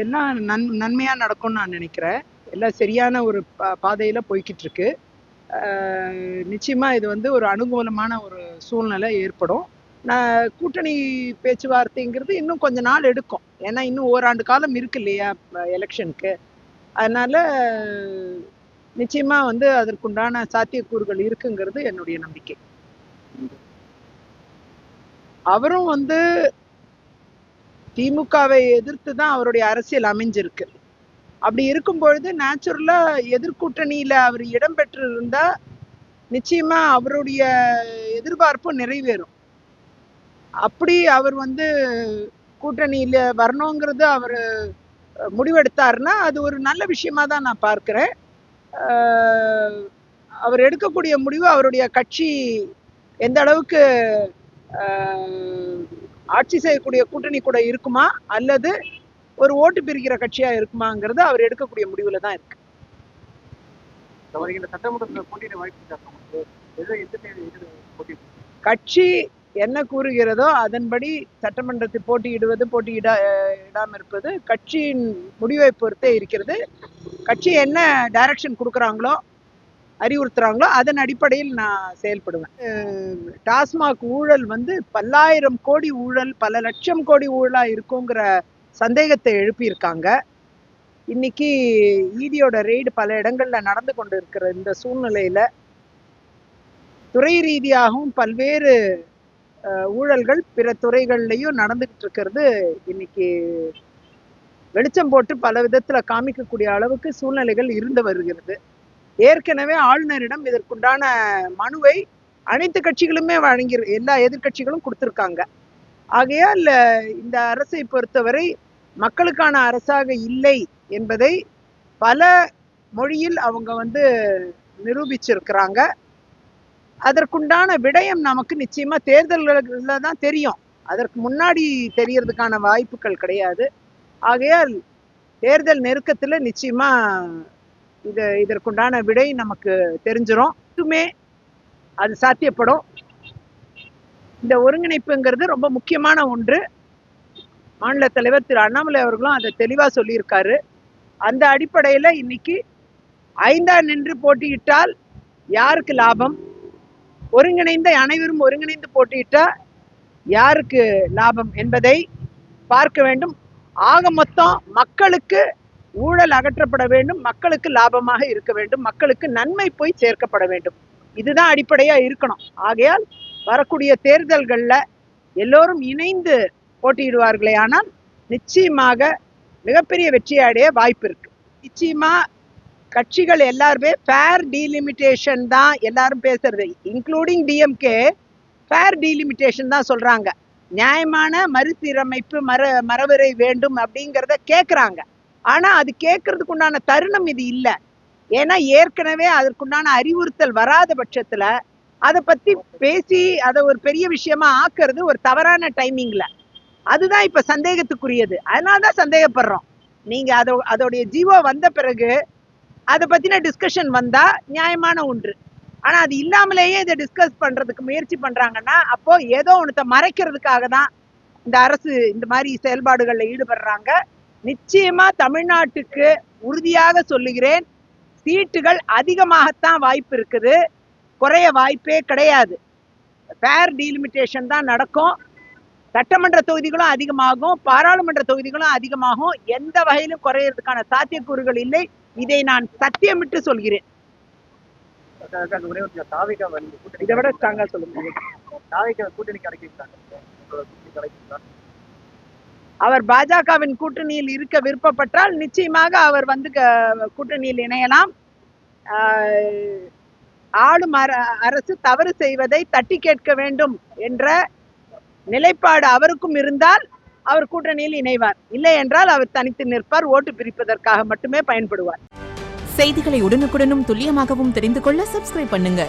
எல்லாம் நன்மையா நடக்கும்னு நான் நினைக்கிறேன். எல்லாம் சரியான ஒரு பாதையில போய்கிட்டு இருக்கு. நிச்சயமா இது வந்து ஒரு அனுகூலமான ஒரு சூழ்நிலை ஏற்படும். நான் கூட்டணி பேச்சுவார்த்தைங்கிறது இன்னும் கொஞ்ச நாள் எடுக்கும். ஏன்னா இன்னும் ஓராண்டு காலம் இருக்கு இல்லையா எலெக்ஷனுக்கு. அதனால நிச்சயமா வந்து அதற்குண்டான சாத்தியக்கூறுகள் இருக்குங்கிறது என்னுடைய நம்பிக்கை. அவரும் வந்து திமுகவை எதிர்த்து தான் அவருடைய அரசியல் அமைஞ்சிருக்கு. அப்படி இருக்கும் பொழுது நேச்சுரலா எதிர்கூட்டணியில அவர் இடம்பெற்று இருந்தா நிச்சயமா அவருடைய எதிர்பார்ப்பு நிறைவேறும். அப்படி அவர் வந்து கூட்டணியில வரணுங்கிறது அவர் முடிவெடுத்தாருன்னா அது ஒரு நல்ல விஷயமா தான் நான் பார்க்கிறேன். அவர் எடுக்கக்கூடிய முடிவு அவருடைய கட்சி எந்த அளவுக்கு ஆட்சி செய்யக்கூடிய கூட்டணி கூட இருக்குமா அல்லது ஒரு ஓட்டு பிரிக்கிற கட்சியா இருக்குமாங்கிறது அவர் எடுக்கக்கூடிய முடிவுல தான் இருக்கு. கட்சி என்ன கூறுகிறதோ அதன்படி சட்டமன்றத்தில் போட்டியிடாம இருப்பது கட்சியின் முடிவை பொறுத்தே இருக்கிறது. கட்சி என்ன டைரக்ஷன் கொடுக்குறாங்களோ அறிவுறுத்துறாங்களோ அதன் அடிப்படையில் நான் செயல்படுவேன். டாஸ்மாக் ஊழல் வந்து பல்லாயிரம் கோடி ஊழல், பல லட்சம் கோடி ஊழலா இருக்குங்கிற சந்தேகத்தை எழுப்பியிருக்காங்க. இன்னைக்கு ஈடியோட ரெய்டு பல இடங்கள்ல நடந்து கொண்டு இருக்கிற இந்த சூழ்நிலையில துறை ரீதியாகவும் பல்வேறு ஊழல்கள் பிற துறைகள்லையும் நடந்துகிட்டு இருக்கிறது இன்னைக்கு வெளிச்சம் போட்டு பல விதத்துல காமிக்கக்கூடிய அளவுக்கு சூழ்நிலைகள் இருந்து வருகிறது. ஏற்கனவே ஆளுநரிடம் இதற்குண்டான மனுவை அனைத்து கட்சிகளுமே வழங்கி எல்லா எதிர்கட்சிகளும் கொடுத்திருக்காங்க. ஆகையால் இந்த அரசை பொறுத்தவரை மக்களுக்கான அரசாக இல்லை என்பதை பல மொழியில் அவங்க வந்து நிரூபிச்சிருக்கிறாங்க. அதற்குண்டான விடயம் நமக்கு நிச்சயமா தேர்தல்ல தான் தெரியும். அதற்கு முன்னாடி தெரியறதுக்கான வாய்ப்புகள் கிடையாது. ஆகையால் தேர்தல் நெருக்கத்துல நிச்சயமா இதற்குண்டான விடை நமக்கு தெரிஞ்சிடும். மட்டுமே அது சாத்தியப்படும். இந்த ஒருங்கிணைப்புங்கிறது ரொம்ப முக்கியமான ஒன்று. மாநில தலைவர் திரு அண்ணாமலை அவர்களும் அதை தெளிவா சொல்லியிருக்காரு. அந்த அடிப்படையில இன்னைக்கு 5 நின்று போட்டியிட்டால் யாருக்கு லாபம், ஒருங்கிணைந்த அனைவரும் ஒருங்கிணைந்து போட்டியிட்டா யாருக்கு லாபம் என்பதை பார்க்க வேண்டும். ஆக மொத்தம் மக்களுக்கு ஊழல் அகற்றப்பட வேண்டும், மக்களுக்கு லாபமாக இருக்க வேண்டும், மக்களுக்கு நன்மை போய் சேர்க்கப்பட வேண்டும். இதுதான் அடிப்படையா இருக்கணும். ஆகையால் வரக்கூடிய தேர்தல்கள்ல எல்லோரும் இணைந்து போட்டியிடுவார்களே ஆனால் நிச்சயமாக மிகப்பெரிய வெற்றி அடைய வாய்ப்பு இருக்கு. நிச்சயமா கட்சிகள் எல்லாருமே ஃபேர் டீலிமிட்டேஷன் தான் எல்லாரும் பேசுறது, இன்க்ளூடிங் டிஎம்கே ஃபேர் டீலிமிட்டேஷன் தான் சொல்றாங்க. நியாயமான மறுசீரமைப்பு மரபுரை வேண்டும் அப்படிங்கிறத கேட்குறாங்க. ஆனா அது கேட்கறதுக்கு உண்டான தருணம் இது இல்லை. ஏன்னா ஏற்கனவே அதற்குண்டான அறிவுறுத்தல் வராத பட்சத்துல அதை பத்தி பேசி அதை ஒரு பெரிய விஷயமா ஆக்குறது ஒரு தவறான டைமிங்ல. அதுதான் இப்ப சந்தேகத்துக்குரியது. அதனாலதான் சந்தேகப்படுறோம். நீங்க அதோடைய ஜீவோ வந்த பிறகு அதை பத்தின டிஸ்கஷன் வந்தா நியாயமான ஒன்று. ஆனா அது இல்லாமலேயே இதை டிஸ்கஸ் பண்றதுக்கு முயற்சி பண்றாங்கன்னா அப்போ ஏதோ ஒன்றத்தை மறைக்கிறதுக்காக தான் இந்த அரசு இந்த மாதிரி செயல்பாடுகள்ல ஈடுபடுறாங்க. நிச்சயமா தமிழ்நாட்டுக்கு உறுதியாக சொல்லுகிறேன், சீட்டுகள் அதிகமாகத்தான் வாய்ப்பு இருக்குது, குறைய வாய்ப்பே கிடையாது. ஃபேர் டீலிமிட்டேஷன் தான் நடக்கும். சட்டமன்ற தொகுதிகளும் அதிகமாகும், பாராளுமன்ற தொகுதிகளும் அதிகமாகும். எந்த வகையிலும் குறையறதுக்கான சாத்தியக்கூறுகள் இல்லை. இதை நான் சத்தியமிட்டு சொல்கிறேன். இதை விட ஸ்ட்ராங்கா சொல்லுங்க. அவர் பாஜகவின் கூட்டணியில் இருக்க விருப்பப்பட்டால் நிச்சயமாக அவர் வந்து கூட்டணியில் இணையலாம். ஆளும் அரசு தவறு செய்வதை தட்டி கேட்க வேண்டும் என்ற நிலைப்பாடு அவருக்கும் இருந்தால் அவர் கூட்டணியில் இணைவார். இல்லை என்றால் அவர் தனித்து நிற்பார், ஓட்டு பிரிப்பதற்காக மட்டுமே பயன்படுவார். செய்திகளை உடனுக்குடனும் துல்லியமாகவும் தெரிந்து கொள்ள சப்ஸ்கிரைப் பண்ணுங்க.